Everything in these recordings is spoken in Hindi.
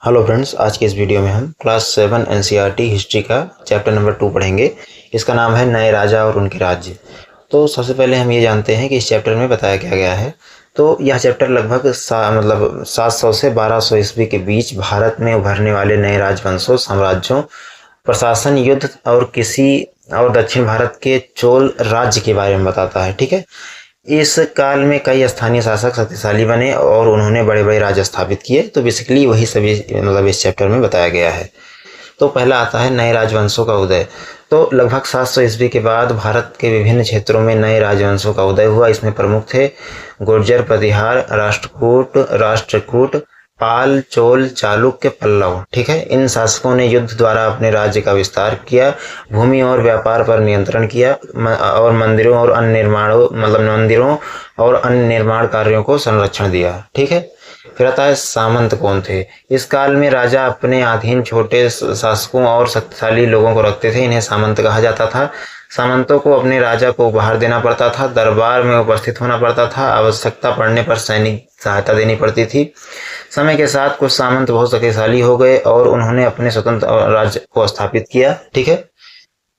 हेलो फ्रेंड्स, आज की इस वीडियो में हम क्लास 7 एनसीईआरटी हिस्ट्री का चैप्टर नंबर 2 पढ़ेंगे। इसका नाम है नए राजा और उनके राज्य। तो सबसे पहले हम ये जानते हैं कि इस चैप्टर में बताया क्या गया है। तो यह चैप्टर लगभग 700 से 1200 ईस्वी के बीच भारत में उभरने वाले नए राजवंशों, साम्राज्यों, प्रशासन, युद्ध और दक्षिण भारत के चोल राज्य के बारे में बताता है। ठीक है। इस काल में कई स्थानीय शासक शक्तिशाली बने और उन्होंने बड़े बड़े राज्य स्थापित किए। तो बेसिकली वही सभी इस चैप्टर में बताया गया है। तो पहला आता है नए राजवंशों का उदय। तो लगभग 700 ईस्वी के बाद भारत के विभिन्न क्षेत्रों में नए राजवंशों का उदय हुआ। इसमें प्रमुख थे गुर्जर, प्रतिहार, राष्ट्रकूट, पाल, चोल, चालुक्य, पल्लव। ठीक है। इन शासकों ने युद्ध द्वारा अपने राज्य का विस्तार किया, भूमि और व्यापार पर नियंत्रण किया और मंदिरों और अन्य निर्माण कार्यों को संरक्षण दिया। ठीक है। फिर आता है सामंत कौन थे। इस काल में राजा अपने अधीन छोटे शासकों और शक्तिशाली लोगों को रखते थे। इन्हें सामंत कहा जाता था। सामंतों को अपने राजा को उपहार देना पड़ता था, दरबार में उपस्थित होना पड़ता था, आवश्यकता पड़ने पर सैनिक सहायता देनी पड़ती थी। समय के साथ कुछ सामंत बहुत शक्तिशाली हो गए और उन्होंने अपने स्वतंत्र राज्य को स्थापित किया। ठीक है।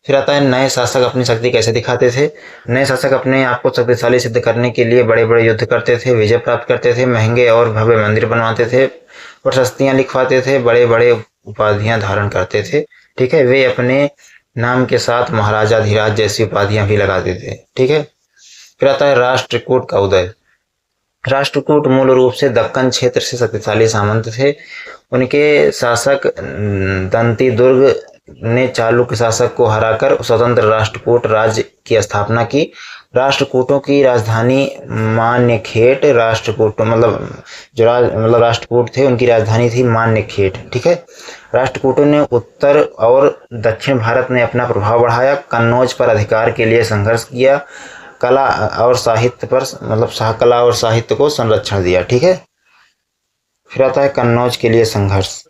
फिर आता है नए शासक अपनी शक्ति कैसे दिखाते थे। नए शासक अपने आप को शक्तिशाली सिद्ध करने के लिए बड़े बड़े युद्ध करते थे, विजय प्राप्त करते थे, महंगे और भव्य मंदिर बनवाते थे, प्रशस्तियां लिखवाते थे, बड़े बड़े उपाधियां धारण करते थे। ठीक है। वे अपने नाम के साथ महाराजा धीराज जैसी उपाधियां भी लगाते थे। ठीक है। फिर आता है राष्ट्रकूट का उदय। राष्ट्रकूट मूल रूप से दक्कन क्षेत्र से शक्तिशाली सामंत थे। उनके शासक दंती दुर्ग ने चालुक्य शासक को हराकर स्वतंत्र राष्ट्रकूट राज्य की स्थापना की। राष्ट्रकूटों की राजधानी मान्यखेट, राष्ट्रकूट थे, उनकी राजधानी थी मान्यखेट। ठीक है। राष्ट्रकूटों ने उत्तर और दक्षिण भारत में अपना प्रभाव बढ़ाया, कन्नौज पर अधिकार के लिए संघर्ष किया, कला और साहित्य को संरक्षण दिया। ठीक है। फिर आता है कन्नौज के लिए संघर्ष।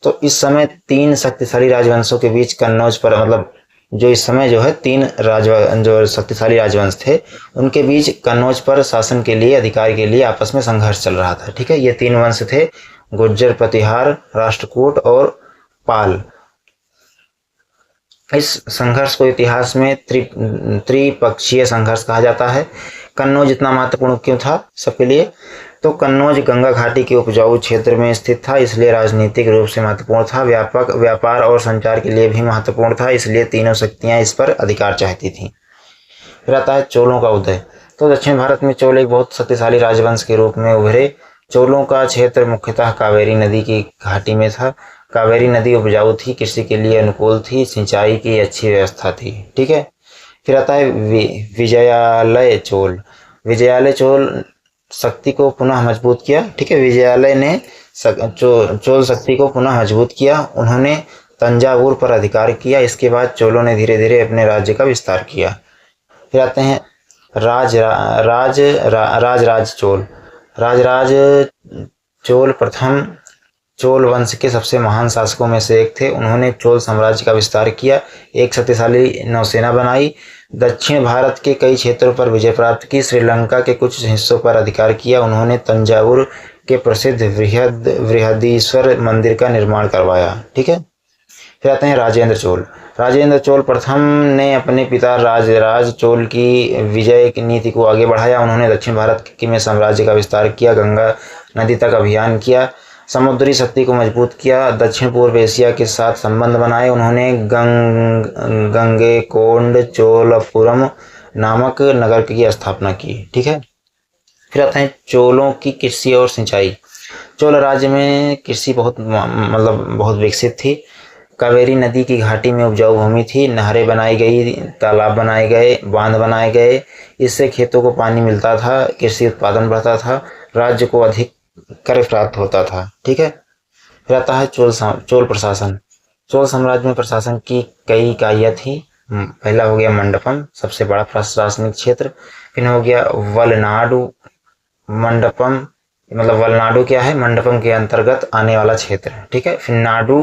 तो इस समय तीन शक्तिशाली राजवंशों के बीच कन्नौज पर जो शक्तिशाली राजवंश थे उनके बीच कन्नौज पर शासन के लिए, अधिकार के लिए आपस में संघर्ष चल रहा था। ठीक है। ये तीन वंश थे, गुर्जर, प्रतिहार, राष्ट्रकूट और पाल। इस संघर्ष को इतिहास में त्रिपक्षीय संघर्ष कहा जाता है। कन्नौज इतना महत्वपूर्ण क्यों था सबके लिए? तो कन्नौज गंगा घाटी के उपजाऊ क्षेत्र में स्थित था, इसलिए राजनीतिक रूप से महत्वपूर्ण था, व्यापक व्यापार और संचार के लिए भी महत्वपूर्ण था, इसलिए तीनों शक्तियां इस पर अधिकार चाहती थीं। फिर आता है चोलों का उदय। तो दक्षिण भारत में चोल एक बहुत शक्तिशाली राजवंश के रूप में उभरे। चोलों का क्षेत्र मुख्यतः कावेरी नदी की घाटी में था। कावेरी नदी उपजाऊ थी, कृषि के लिए अनुकूल थी, सिंचाई की अच्छी व्यवस्था थी। ठीक है। फिर आता है विजयालय चोल। विजयालय चोल शक्ति को पुनः मजबूत किया। ठीक है। विजयालय ने चोल शक्ति को पुनः मजबूत किया। उन्होंने तंजावुर पर अधिकार किया। इसके बाद चोलों ने धीरे धीरे अपने राज्य का विस्तार किया। फिर आते हैं राजराज चोल। राजराज चोल प्रथम चोल वंश के सबसे महान शासकों में से एक थे। उन्होंने चोल साम्राज्य का विस्तार किया, एक शक्तिशाली नौसेना बनाई, दक्षिण भारत के कई क्षेत्रों पर विजय प्राप्त की, श्रीलंका के कुछ हिस्सों पर अधिकार किया। उन्होंने तंजावुर के प्रसिद्ध बृहदीश्वर मंदिर का निर्माण करवाया। ठीक है। फिर आते हैं राजेंद्र चोल। राजेंद्र चोल प्रथम ने अपने पिता राजराज चोल की विजय की नीति को आगे बढ़ाया। उन्होंने दक्षिण भारत में साम्राज्य का विस्तार किया, गंगा नदी तक अभियान किया, समुद्री शक्ति को मजबूत किया, दक्षिण पूर्व एशिया के साथ संबंध बनाए। उन्होंने गंगेकोंड चोलपुरम नामक नगर की स्थापना की। ठीक है। फिर आते हैं चोलों की कृषि और सिंचाई। चोल राज्य में कृषि बहुत विकसित थी। कावेरी नदी की घाटी में उपजाऊ भूमि थी, नहरें बनाई गई, तालाब बनाए गए, बांध बनाए गए, इससे खेतों को पानी मिलता था, कृषि उत्पादन बढ़ता था, राज्य को अधिक कर प्राप्त होता था। ठीक है। फिर आता है चोल प्रशासन। चोल साम्राज्य में प्रशासन की कई इकाइयाँ थी। पहला हो गया मंडपम, सबसे बड़ा प्रशासनिक क्षेत्र। फिर हो गया वलनाडु। मंडपम वलनाडु क्या है? मंडपम के अंतर्गत आने वाला क्षेत्र। ठीक है। फिर नाडु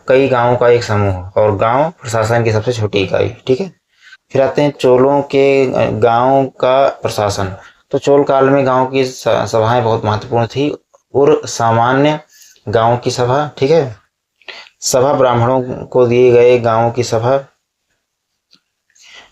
कई गांवों का एक समूह और गांव प्रशासन की सबसे छोटी इकाई। ठीक है। फिर आते हैं चोलों के गांव का प्रशासन। तो चोल काल में गांव की सभाएं बहुत महत्वपूर्ण थी और सामान्य गाँव की सभा, ठीक है। सभा ब्राह्मणों को दिए गए गाँव की सभा,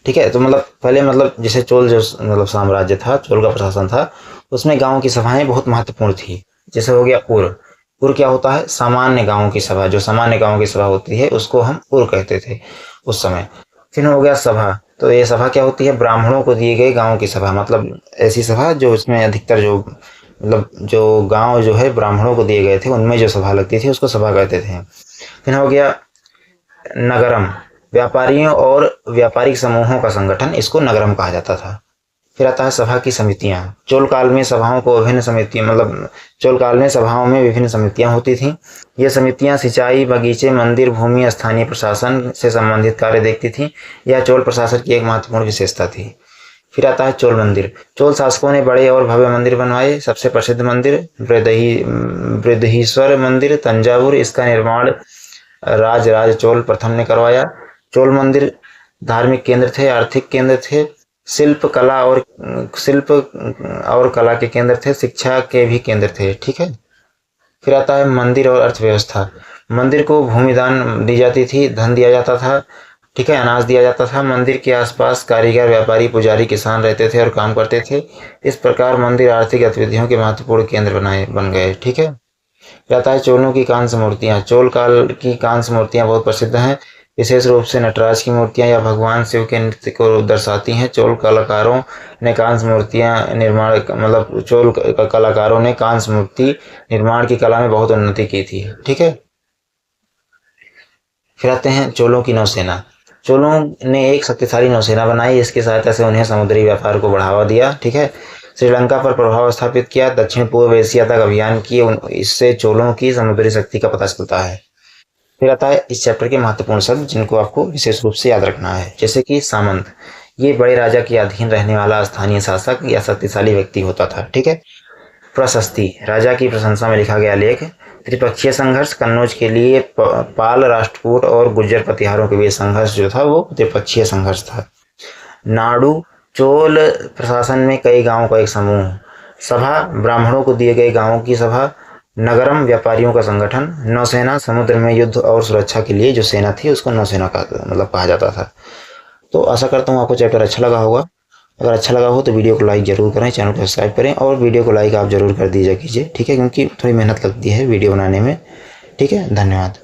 ठीक है। तो मतलब पहले मतलब जैसे चोल जो मतलब साम्राज्य था, चोल का प्रशासन था, उसमें गाँव की सभाएं बहुत महत्वपूर्ण थी। जैसे हो गया उर। उर क्या होता है? सामान्य गाँव की सभा। जो सामान्य गाँव की सभा होती है उसको हम उर कहते थे उस समय। फिर हो गया सभा। तो ये सभा क्या होती है? ब्राह्मणों को दिए गए गाँव की सभा, मतलब ऐसी सभा जो उसमें अधिकतर जो मतलब जो गाँव जो है ब्राह्मणों को दिए गए थे उनमें जो सभा लगती थी उसको सभा कहते थे। फिर हो गया नगरम। व्यापारियों और व्यापारिक समूहों का संगठन, इसको नगरम कहा जाता था। फिर आता है सभा की समितियां। चोल काल में सभाओं को विभिन्न समितियां मतलब चोल काल में सभाओं में विभिन्न समितियां होती थीं। ये समितियां सिंचाई, बगीचे, मंदिर, भूमि, स्थानीय प्रशासन से संबंधित कार्य देखती थीं। यह चोल प्रशासन की एक महत्वपूर्ण विशेषता थी। फिर आता है चोल मंदिर। चोल शासकों ने बड़े और भव्य मंदिर बनवाए। सबसे प्रसिद्ध मंदिर बृहदीश्वर मंदिर तंजावुर, इसका निर्माण राज चोल प्रथम ने करवाया। चोल मंदिर धार्मिक केंद्र थे, आर्थिक केंद्र थे, शिल्प और कला के केंद्र थे, शिक्षा के भी केंद्र थे, ठीक है। फिर आता है मंदिर और अर्थव्यवस्था। मंदिर को भूमि दान दी जाती थी, धन दिया जाता था, ठीक है, अनाज दिया जाता था। मंदिर के आसपास कारीगर, व्यापारी, पुजारी, किसान रहते थे और काम करते थे। इस प्रकार मंदिर आर्थिक गतिविधियों के महत्वपूर्ण केंद्र बन गए, ठीक है। रहता है चोलों की कांस्य मूर्तियां। चोल काल की कांस्य मूर्तियां बहुत प्रसिद्ध हैं। विशेष रूप से नटराज की मूर्तियां या भगवान शिव के नृत्य को दर्शाती हैं। चोल कलाकारों ने कांस्य मूर्तियां निर्माण मतलब चोल कलाकारों ने कांस्य मूर्ति निर्माण की कला में बहुत उन्नति की थी, ठीक है। फिर आते हैं चोलों की नौसेना। चोलों ने एक शक्तिशाली नौसेना बनाई। इसकी सहायता से उन्हें समुद्री व्यापार को बढ़ावा दिया, ठीक है। श्रीलंका पर प्रभाव स्थापित किया, दक्षिण पूर्व एशिया तक अभियान किए। इससे चोलों की समुद्री शक्ति का पता चलता है। फिर आता है इस चैप्टर के महत्वपूर्ण शब्द जिनको आपको विशेष रूप से याद रखना है, जैसे कि सामंत। ये बड़े राजा के अधीन रहने वाला स्थानीय शासक या शक्तिशाली व्यक्ति होता था, ठीक है। प्रशस्ति, राजा की प्रशंसा में लिखा गया लेख। त्रिपक्षीय संघर्ष, कन्नौज के लिए पाल राष्ट्रकूट और गुर्जर प्रतिहारों के बीच संघर्ष जो था वो त्रिपक्षीय संघर्ष था। नाडु, चोल प्रशासन में कई गांवों का एक समूह। सभा, ब्राह्मणों को दिए गए गांवों की सभा। नगरम, व्यापारियों का संगठन। नौसेना, समुद्र में युद्ध और सुरक्षा के लिए जो सेना थी उसको नौसेना का मतलब कहा जाता था। तो आशा करता हूँ आपको चैप्टर अच्छा लगा होगा। अगर अच्छा लगा हो तो वीडियो को लाइक जरूर करें, चैनल को सब्सक्राइब करें और वीडियो को लाइक आप जरूर कर दीजिए कीजिए, ठीक है, क्योंकि थोड़ी मेहनत लगती है वीडियो बनाने में, ठीक है। धन्यवाद।